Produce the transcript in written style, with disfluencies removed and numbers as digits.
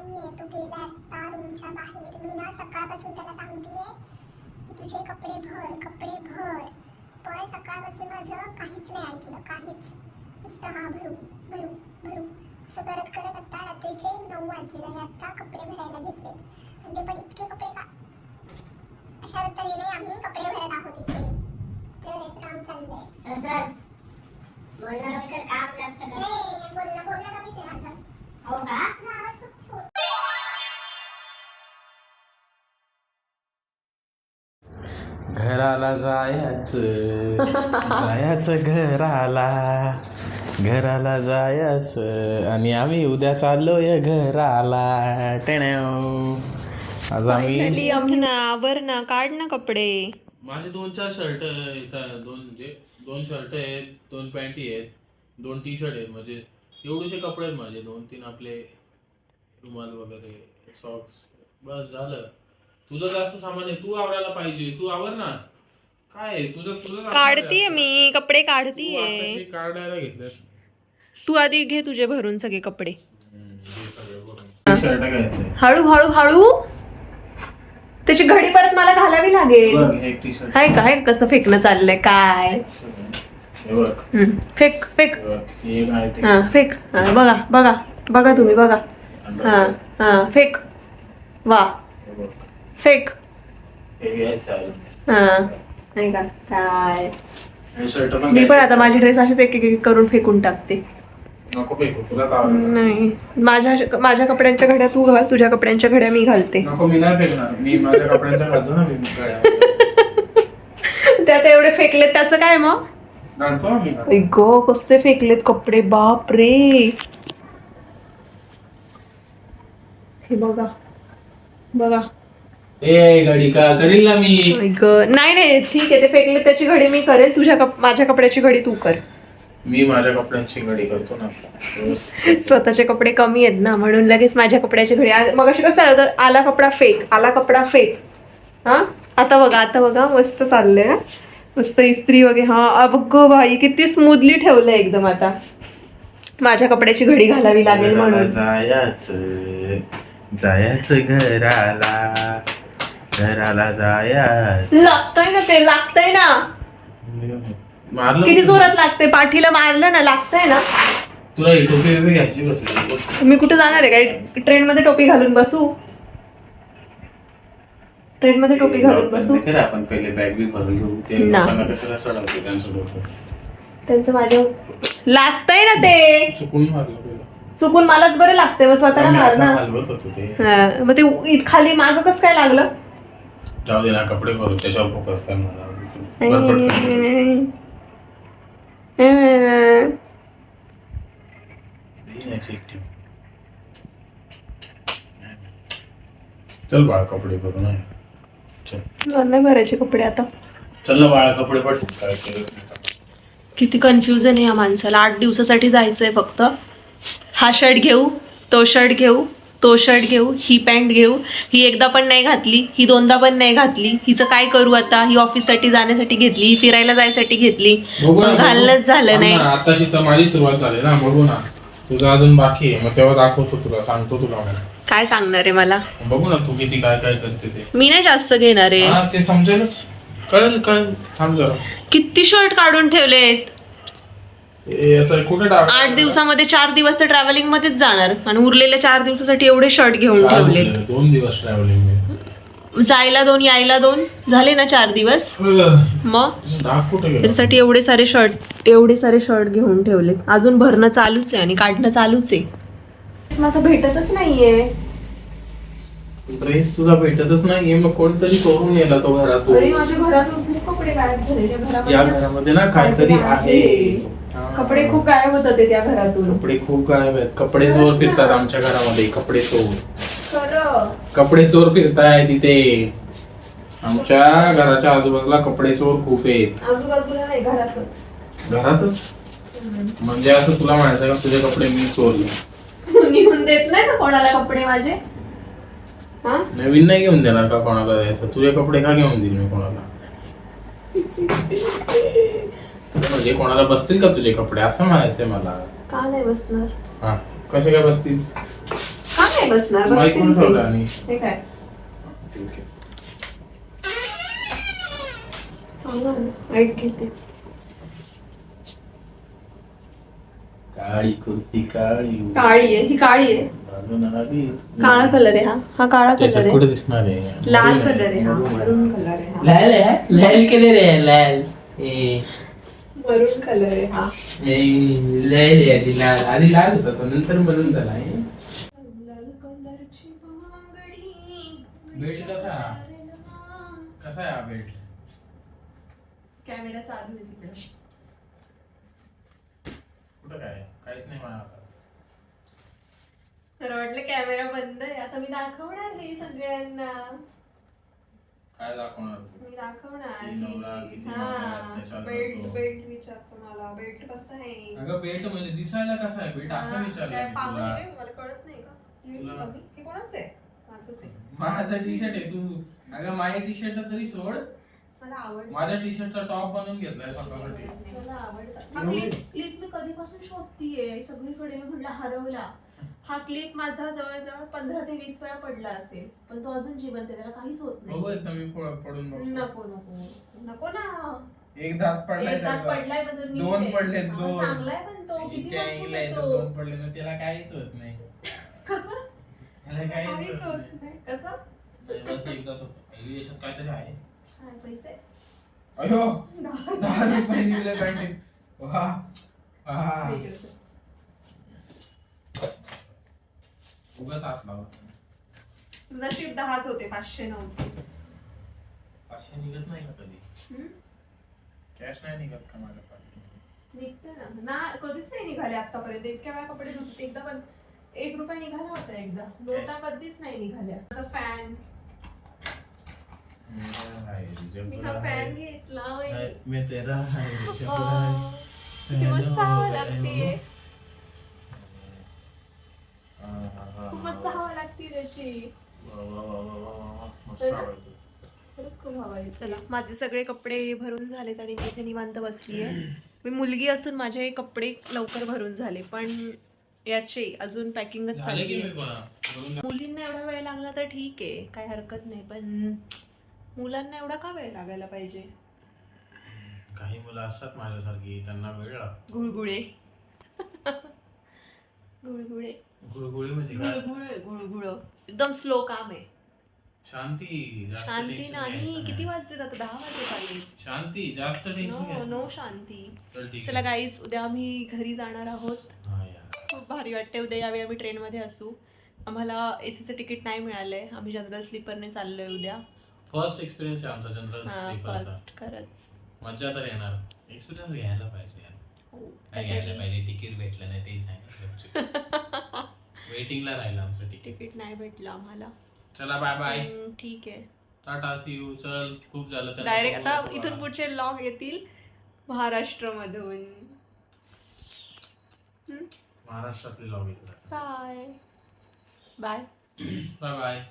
नाहीये, तो गेला आता रूमच्या बाहेर. मी ना सकाळपासून त्याला सांगतेय की तुझे कपडे भर, पण सकाळपासून माझं काहीच नाही ऐकलं, काहीच. नुसतं हा भरू भरू भरू असं करत करत आता रात्रीचे 9 वाजले आणि आता कपडे भरायला घेतलेत. आणि ते पण इतके कपडे का अशा तऱ्हेने आम्ही कपडे भरत आहोत इथे. कपडे भरायचं काम चाललंय. बोलणं कमी कर, काम जास्त कर. बोलणं कमीच आहे माझं. हो का? तुझा आवाज खूप छोटा. घराला जायचं घराला जायचं आणि आम्ही उद्या चाललोय घराला. आज आम्ही आवर ना, काढ ना कपडे. माझे 2-4 शर्ट आहेत, दोन शर्ट आहेत, 2 पॅन्टी आहेत, 2 टी शर्ट आहेत. म्हणजे एवढेसे कपडे आहेत माझे. 2-3 आपले रुमाल वगैरे, सॉक्स. बस झालं. तुझं जास्त सामान आहे, तू आवरायला पाहिजे. तू आवर ना. काय आहे? तुझं काढतीये मी कपडे, काढतीये. काढायला घेतलं. तू आधी घे तुझे भरून सगळे कपडे. शर्ट घ्यायचे. हळू हळू हळू. त्याची घडी परत मला घालावी लागेल. एक टी शर्ट हाय काय कसं फेकणं चाललंय काय. Fake fake. हा फेक. हा, बघा बघा बघा तुम्ही बघा. हा हा फेक. वा फेक. हा नाही का काय. मी पण आता माझे ड्रेस असेच एक एक करून फेकून टाकते. नाही माझ्या कपड्यांच्या घड्या तू घाल, तुझ्या कपड्यांच्या घड्या मी घालते. मी नाही फेकणार. मी माझ्या कपड्यांच्या घालतो ना. त्यात एवढे फेकलेत त्याचं काय मग. गो कसे फेकलेत कपडे, बाप रे. हे बघा बघा. ए घडी का करील ना मी. नाही नाही ठीक आहे, ते फेकले त्याची घडी मी करेल. माझ्या कपड्याची घडी तू कर. मी माझ्या कपड्यांची घडी करतो ना. स्वतःचे कपडे कमी आहेत ना, म्हणून लगेच माझ्या कपड्याची घडी. मग अशी कसं होतं, आला कपडा फेक. हा आता बघा मस्त चाललंय. मस्त इस्त्री वगैरे. हा बघ भाई किती स्मूथली ठेवलंय एकदम. आता माझ्या कपड्याची घडी घालावी लागेल म्हणून. जायचं घराला जायचं. लागतंय ना. मारलं किती जोरात लागतंय. पाठीला मारलं ना, लागतंय ना. तुला ही टोपी बिपी घ्यायची होती. मी कुठे जाणार आहे काय. ट्रेन मध्ये टोपी घालून बसू. आपण पहिले बॅग बी भरून घेऊ. ते लोकांना कशाला सडवते त्यांचं डोकं. त्यांचं माझ्या लागतंय ना ते. चुकून मलाच बरं लागतंय. मग स्वतःला मार ना. मग ते खाली माग कसं काय लागलं. जाऊ दे ना, कपडे भरून त्याच्यावर फोकस कर मला. चल बाळा कपडे भरून आहे. नाही भरायचे कपडे आता. चल ना बाळा कपडे पट. किती कन्फ्युजन आहे या माणसाला. 8 दिवसासाठी जायचंय फक्त. हा शर्ट घेऊ, तो शर्ट घेऊ, ही पॅन्ट घेऊ. ही एकदा पण नाही घातली, ही 2दा पण नाही घातली. हिचं काय करू आता. ही ऑफिससाठी जाण्यासाठी घेतली, ही फिरायला जायसाठी घेतली, घालणंच झालं नाही. आताशी तर माझी सुरुवात झाली ना. बघू ना, तुझं अजून बाकी आहे. मग तेव्हा दाखवतो तुला, सांगतो तुला. काय सांगणार आहे मला. बघू ना तू किती काय काय करते ते. मी नाही जास्त घेणार आहे. ते समजेलच. कळेल. थांब जरा. किती शर्ट काढून ठेवलेत. 8 दिवसामध्ये 4 दिवस तर ट्रॅव्हलिंग मध्येच जाणार आणि उरलेल्या 4 दिवसासाठी एवढे शर्ट घेऊन ठेवले. 2 दिवस ट्रॅव्हलिंग. जायला 2 यायला 2 झाले ना 4 दिवस. मग त्यासाठी एवढे सारे शर्ट घेऊन ठेवलेत. अजून भरणं चालूच आहे आणि काढणं चालूच आहे. माझं भेटतच नाहीये. ड्रेस तुझा भेटतच नाहीये. मग कोणतरी करून येला तो घरातून. माझ्या घरातून खूप कपडे गायब झाले. या घरामध्ये ना काहीतरी आहे. कपडे खूप गायब होतात त्या घरातून. कपडे खूप गायब आहेत. कपडे चोर फिरतात आमच्या घरामध्ये. कपडे चोर फिरताय तिथे. आमच्या घराच्या आजूबाजूला कपडे चोर खूप आहेत. आजूबाजूला नाही, घरातच. म्हणजे असं तुला म्हणायचं का तुझे कपडे मी चोरले. निघून देत नाही ना कोणाला कपडे माझे. नवीन नाही घेऊन देणार का कोणाला द्यायचं. तुझे कपडे का घेऊन देईल मी कोणाला. म्हणजे कोणाला बसतील का तुझे कपडे असं म्हणायचंय मला. का नाही बसणार. हा कसे काय बसतील. का नाही बसणार माईक बसतील कोण ठेवला आणि ते. हे काय सांगा ना, ऐक घेते. काळी कुर्ती काळी काळी आहे, ही काळी आहे. घालून आली. काळा कलर आहे हा काळा कलर त्याच्यात आहे. कुठे दिसणार आहे लाल कलर आहे हा, मरून कलर आहे हा. लाल आहे लाल कलर आहे लाल ए मरून कलर आहे हा. लाल आहे आधी लाल आधी लाल होता तो नंतर बनून झाला आहे. बेल्ट कसा कसा आहे हा बेल्ट कॅमेरा चालू आहे तिकडे. कुठं काय काहीच नाही मला आता. तर वाटलं कॅमेरा बंद आहे, आता मी दाखवणार हे सगळ्यांना. काय दाखवणार तू मी दाखवणार किती नवरा, किती नवरा त्याच्यावर बेल्ट करतो. बेल्ट विचारतो मला, बेल्ट कसं आहे. अगं बेल्ट म्हणजे दिसायला कसा आहे बेल्ट असं विचारलं काय मी पागल तुला आहे? मला कळत नाही का तुला- हे कोणाचं आहे? माझंच आहे. माझा टी शर्ट आहे तू अगं माझ्या टी शर्ट तरी सोड मला आवडतं. माझ्या टी शर्टचा टॉप बनवून घेतलाय स्वतःसाठी मला आवडतं. हा क्लिप मी कधीपासून शोधतीये सगळीकडे. मी म्हटलं हरवला. हा क्लिप माझा जवळजवळ 15 ते 20 वेळा पडला असेल, पण तो अजून जिवंत आहे, त्याला काहीच होत बघू नाही. एकदा मी पडून बघतो नको नको नको ना. एक दात पडलाय एक दात त्याचा. पडलाय पण तो नीट दोन आहे. पडले हा, दोन चांगला आहे पण तो किती इतक्या मजबूत angle आहे आहे तो. तर दोन पडले तर त्याला काहीच होत नाही कसं त्याला काहीच काहीच होत होत नाही नाही. कसं नाही, बस एकदाच होतं याच्यात काहीतरी आहे काय पैसे अयो 10 रुपये दिले पॅन्टीन वा वा उगाच हात लावा नशीब 10च होते, 500 नव्हते. 500 निघत नाही का कधी हम्म? कॅश नाही निघत का माझ्याकडे निघते ना कधीच नाही निघाले आतापर्यंत. इतक्या वेळा कपडे धुतले, एकदा पण 1 रुपया निघाला होता एकदा. नोटा कधीच नाही निघाल्या. माझा फॅन मी हा फॅन घेतला बाई. मी तेरा वाह, किती मस्त हवा लागते. खूप मस्त हवा लागते त्याची. खरंच खूप हवा आहे. चला माझे सगळे कपडे भरून झालेत आणि मी इथे निवांत बसली आहे. मी मुलगी असून माझे कपडे लवकर भरून झाले, पण याचे अजून पॅकिंगच चालली आहे. मुलींना एवढा वेळ लागला तर ठीक आहे, काय हरकत नाही, पण मुलांना एवढा का वेळ लागायला पाहिजे. काही मुलं असतात माझ्यासारखी त्यांना वेळ लागतो गुळगुळे गुळगुळे गुळगुळी म्हणजे काय गुळगुळ एकदम स्लो काम आहे. शांती जास्त शांती tension नाही. घ्यायचं किती वाजले आता 10 वाजत आले. शांती जास्त टेन्शन नो घ्यायचं नो नाही. शांती. चल ठीक चला आहे. गाईज उद्या आम्ही घरी जाणार आहोत. हा यार. खूप भारी वाटते. उद्या यावेळी आम्ही ट्रेनमध्ये असू. आम्हाला एसीचं तिकीट नाही मिळालंय. आम्ही जनरल स्लीपरने चाललोय उद्या. फर्स्ट एक्सपिरियन्स आहे आमचा जनरल स्लीपरचा फर्स्ट खरंच. मजा तर येणार एक्सपिरियन्स घ्यायला पाहिजे यार. हो, काय घ्यायला पाहिजे तिकीट भेटलं नाही ते सांगितलं वेटिंगला राहिलं आमचं तिकीट तिकीट नाही भेटलं आम्हाला. चला बाय बाय ठीक आहे. टाटा सी यू चल खूप झालं त्याला डायरेक्ट बघू आता आपण. इथून पुढचे व्लॉग येतील महाराष्ट्रामधून. महाराष्ट्रातले लॉग येतात बाय बाय बाय बाय